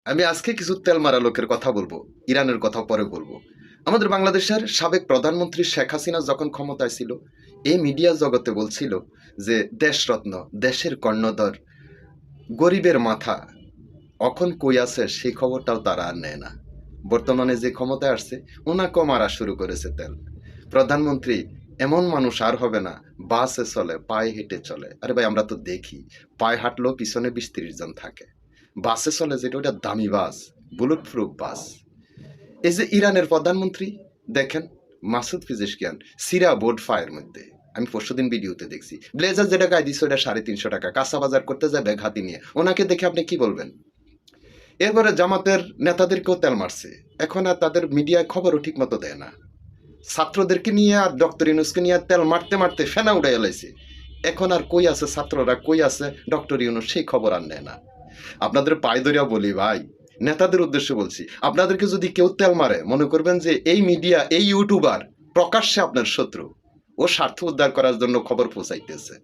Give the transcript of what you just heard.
আমি আজকে কিছু তেল মারা লোকের কথা বলবো, ইরানের কথা পরে বলবো। আমাদের বাংলাদেশের সাবেক প্রধানমন্ত্রী শেখ হাসিনা যখন ক্ষমতায় ছিল, এই মিডিয়া জগতে বলছিল যে দেশরত্ন, দেশের কর্ণধর, গরিবের মাথা এখন কই আছে সেই খবরটাও তারা আর নেয় না। বর্তমানে যে ক্ষমতায় আসছে ওনাকেও মারা শুরু করেছে তেল। প্রধানমন্ত্রী এমন মানুষ আর হবে না, বাসে চলে, পায়ে হেঁটে চলে। আরে ভাই, আমরা তো দেখি পায়ে হাঁটলেও পিছনে 20-30 জন থাকে। বাসে চলে যেটা, ওটা দামি বাস, বুলেট প্রুফ বাস। এই যে ইরানের প্রধানমন্ত্রী, দেখেন, মাসুদ পিজেশকিয়ান সিরা বোর্ড ফায়ার মধ্যে। আমি পরশুদিন ভিডিওতে দেখছি ব্লেজার যেটা গায়ে দিচ্ছে ওটা 350 টাকা, কাঁচা বাজার করতে যায় ব্যাগ হাতি নিয়ে। ওনাকে দেখে আপনি কি বলবেন? এরপরে জামাতের নেতাদেরকেও তেল মারছে। এখন আর তাদের মিডিয়ায় খবরও ঠিক মতো দেয় না। ছাত্রদেরকে নিয়ে আর ডক্টর ইউনুসকে নিয়ে তেল মারতে মারতে ফেনা উড়াই এলাইছে। এখন আর কই আছে ছাত্ররা, কই আছে ডক্টর ইউনুস, সেই খবর আর নেয় না। আপনাদের পায়ে ধরিয়া বলি ভাই, নেতাদের উদ্দেশ্যে বলছি, আপনাদেরকে যদি কেউ তেল মারে, মনে করবেন যে এই মিডিয়া, এই ইউটিউবার প্রকাশ্যে আপনার শত্রু। ও স্বার্থ উদ্ধার করার জন্য খবর পৌঁছাইতেছে।